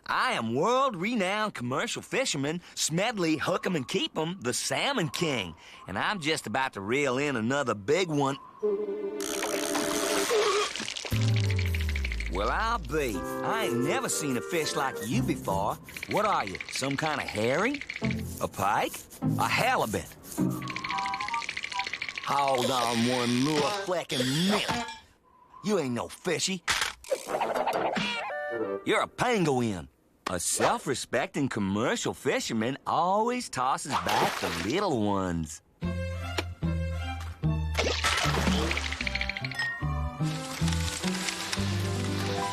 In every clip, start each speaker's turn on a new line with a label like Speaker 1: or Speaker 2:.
Speaker 1: I am world-renowned commercial fisherman, Smedley Hook 'em and Keep 'em, the Salmon King. And I'm just about to reel in another big one. Well, I'll be. I ain't never seen a fish like you before. What are you, some kind of herring? A pike? A halibut? Hold on one little fleckin' minute. You ain't no fishy. You're a penguin. A self-respecting commercial fisherman always tosses back the little ones.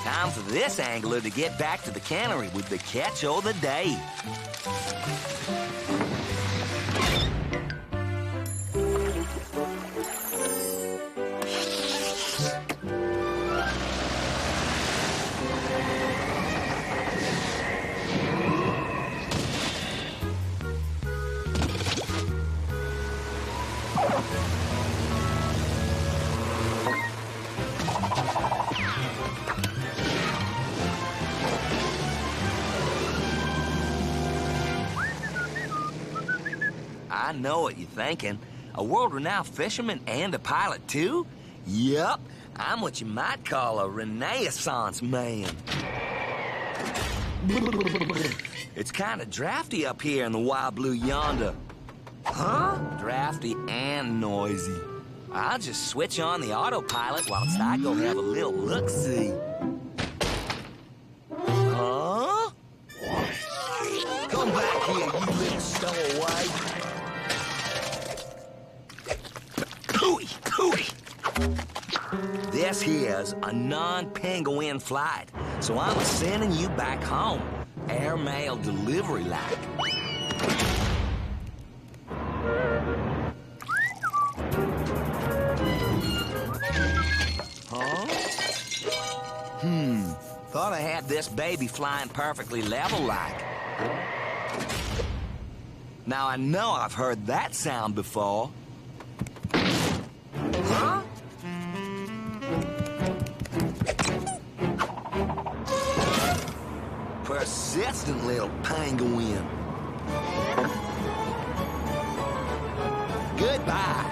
Speaker 1: Time for this angler to get back to the cannery with the catch of the day. I know what you're thinking. A world-renowned fisherman and a pilot, too? Yup, I'm what you might call a Renaissance man. It's kind of drafty up here in the wild blue Yonder. Huh? Drafty and noisy. I'll just switch on the autopilot whilst I go have a little look-see. Huh? Come back here, you little stowaway. This here's a non-penguin flight, so I'm sending you back home. Airmail delivery like. Huh? Thought I had this baby flying perfectly level like. Now I know I've heard that sound before. Huh? Persistent little penguin. Goodbye.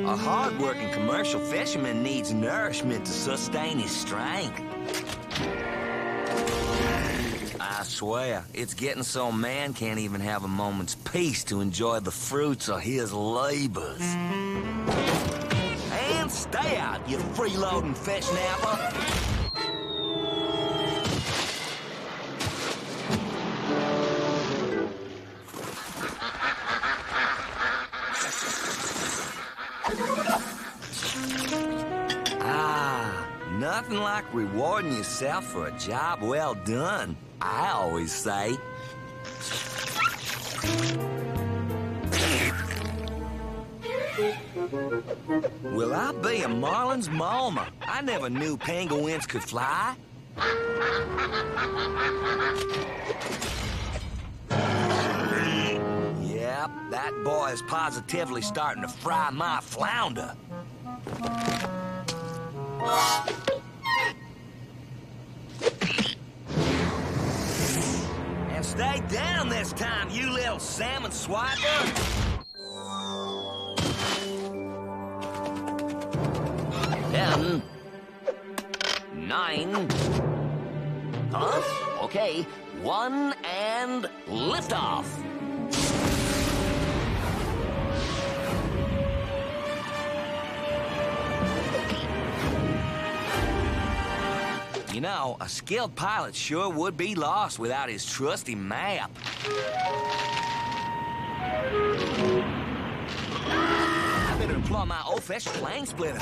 Speaker 1: A hard-working commercial fisherman needs nourishment to sustain his strength. I swear, it's getting so a man can't even have a moment's peace to enjoy the fruits of his labors. And stay out, you freeloading fish napper. Nothing like rewarding yourself for a job well done, I always say. Will I be a Marlin's mama? I never knew penguins could fly. Yep, that boy is positively starting to fry my flounder. And stay down this time, you little salmon swiper! 10, 9. Huh? Okay, 1 and lift off. You know, a skilled pilot sure would be lost without his trusty map. I better employ my old-fashioned plane splitter.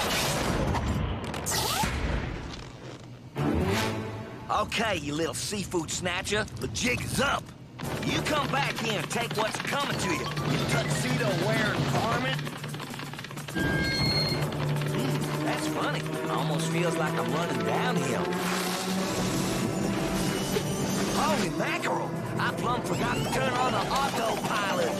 Speaker 1: Okay, you little seafood snatcher, the jig is up. You come back here and take what's coming to you, you tuxedo-wearing varmint. That's funny. Almost feels like I'm running downhill. Holy mackerel! I plumb forgot to turn on the autopilot.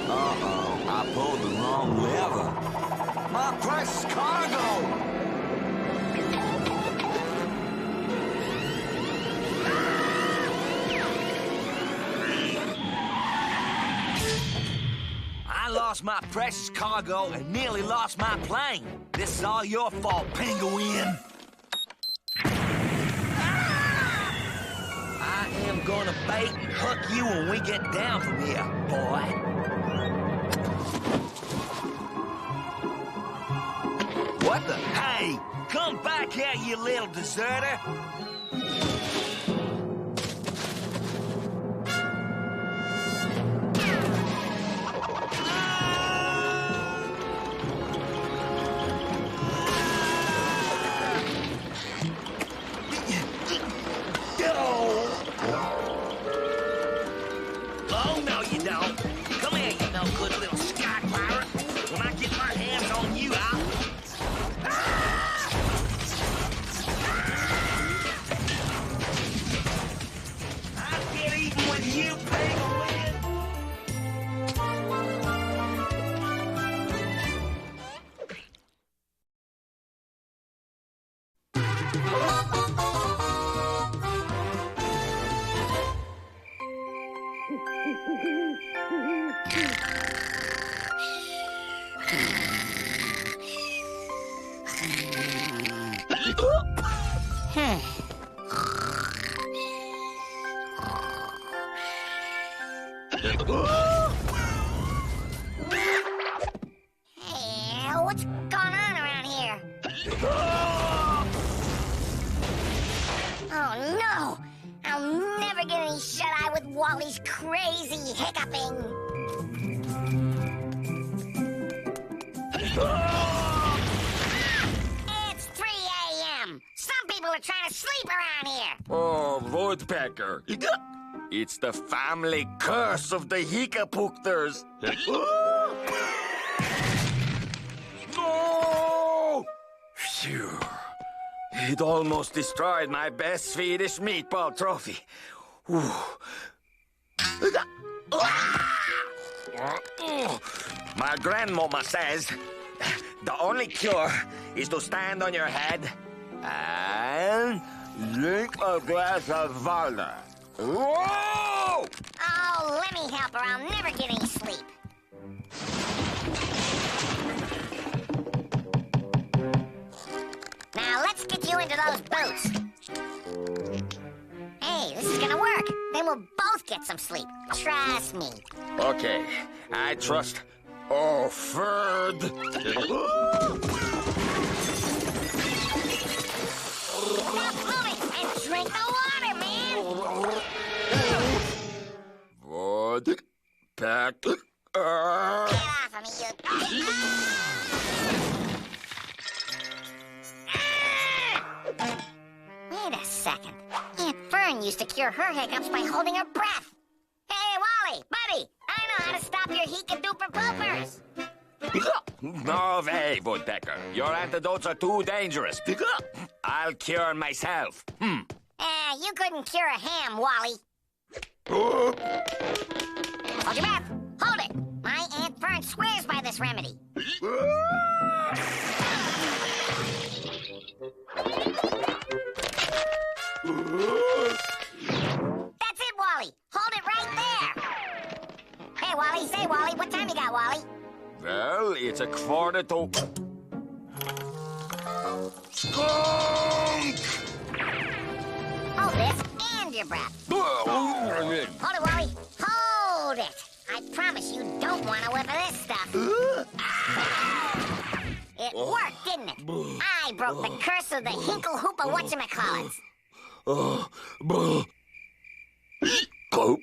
Speaker 1: Uh-oh. I pulled the wrong lever. My precious cargo! I lost my precious cargo and nearly lost my plane. This is all your fault, Penguin. I am gonna bait and hook you when we get down from here, boy. What the? Hey, come back here, you little deserter. Oh, no, you don't. Come here, you no good little sky pirate. When I get my hands on you, I'll get even with you, Penguin.
Speaker 2: Hey, what's going on around here? Oh no! I'll never get any shut-eye with Wally's crazy hiccuping. It's 3 a.m. Some people are trying to sleep around here.
Speaker 3: Oh, Woodpecker. It's the family curse of the Hiccup-Ed. No! Phew. It almost destroyed my best Swedish meatball trophy. Whew. My grandmama says the only cure is to stand on your head and drink a glass of water. Whoa!
Speaker 2: Oh, let me help her. I'll never get any sleep. Now, let's get you into those boots. Hey, this is gonna work. Then we'll both get some sleep. Trust me.
Speaker 3: Okay, I trust. Oh, Ferd.
Speaker 2: Stop moving and drink the water, man.
Speaker 3: Woodpecker.
Speaker 2: Get off of me, you... Wait a second. Aunt Fern used to cure her hiccups by holding her breath. Hey, Wally, buddy, I know how to stop your hiccup-duper-poopers.
Speaker 3: No way, Woodpecker. Your antidotes are too dangerous. I'll cure myself.
Speaker 2: You couldn't cure a ham, Wally. Hold your breath. Hold it. My Aunt Fern swears by this remedy. That's it, Wally. Hold it right there. Hey, Wally. Say, Wally. What time you got, Wally?
Speaker 3: Well, it's 1:45. Skunk!
Speaker 2: Hold this and your breath. Hold it, Wally. Hold it. I promise you don't want to whiff of this stuff. It worked, didn't it? I broke the curse of the Hinkle-Hoopa whatchamacallits.
Speaker 3: Coop.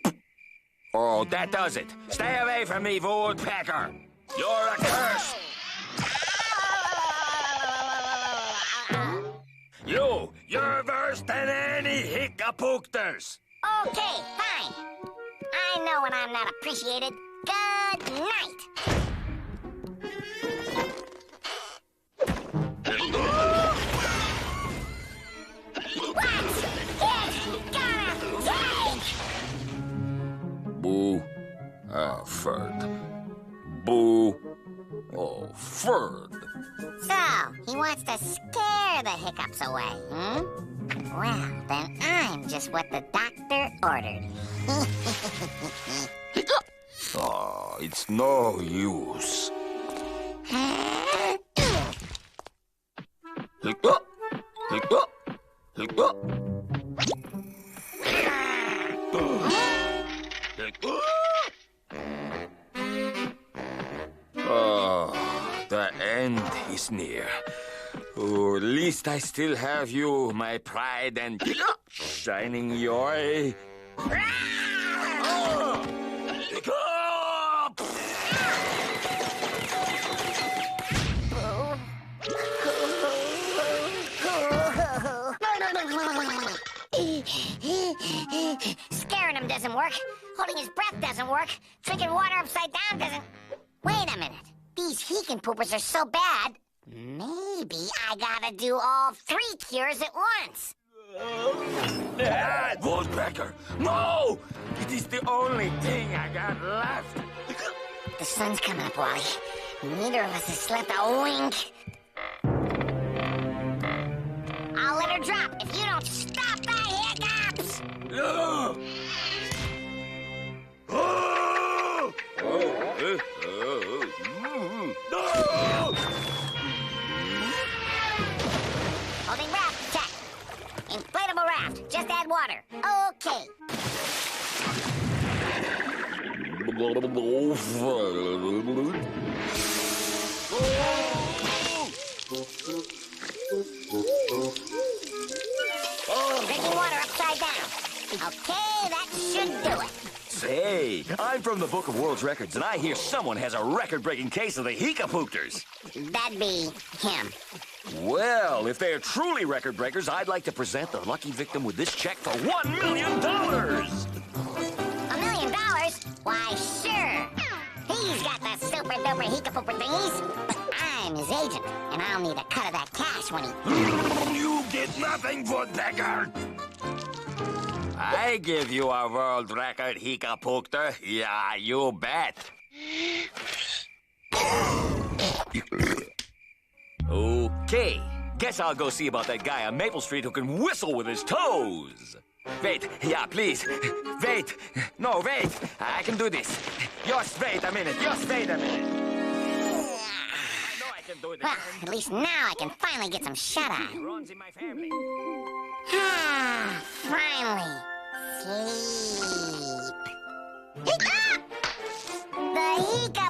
Speaker 3: Oh, that does it. Stay away from me, Woodpecker. You're a curse. You're worse than any Hiccup-Ed.
Speaker 2: Okay, fine. I know when I'm not appreciated. Good night. What's it gonna take?
Speaker 3: Boo. Ah, Ferd. Boo. preferred.
Speaker 2: So, he wants to scare the hiccups away, hmm? Well, then I'm just what the doctor ordered.
Speaker 3: Oh, it's no use. Hiccup! Hiccup! Hiccup! Oh, the end is near. Oh, at least I still have you, my pride and shining joy. Oh!
Speaker 2: Scaring him doesn't work. Holding his breath doesn't work. Drinking water upside down doesn't... Wait a minute. These Heekin poopers are so bad. Maybe I gotta do all 3 cures at once.
Speaker 3: Woodpecker! No! It is the only thing I got left.
Speaker 2: The sun's coming up, Wally. Neither of us has slept a wink. I'll let her drop if you don't stop the hiccups!
Speaker 3: No!
Speaker 2: Holding raft, check. Inflatable raft, just add water. Okay. Drinking water upside down. Okay, that should do it.
Speaker 1: Say, I'm from the Book of World Records, and I hear someone has a record-breaking case of the Hiccup-Poopters.
Speaker 2: That'd be him.
Speaker 1: Well, if they're truly record breakers, I'd like to present the lucky victim with this check for $1 million.
Speaker 2: $1 million? Why, sure. He's got the super-duper Hiccup-Pooper thingies. But I'm his agent, and I'll need a cut of that cash when he...
Speaker 3: You get nothing, Woodpecker.
Speaker 1: I give you a world record, Hiccup-Poopter. Yeah, you bet. Okay, guess I'll go see about that guy on Maple Street who can whistle with his toes. Wait, yeah, please. Wait. No, wait. I can do this. Just wait a minute. Just wait a minute. I know I can do this.
Speaker 2: Well, at least now I can finally get some shut-eye.
Speaker 1: Runs in my family.
Speaker 2: Ah, finally. Sleep. Hiccup! The Hiccup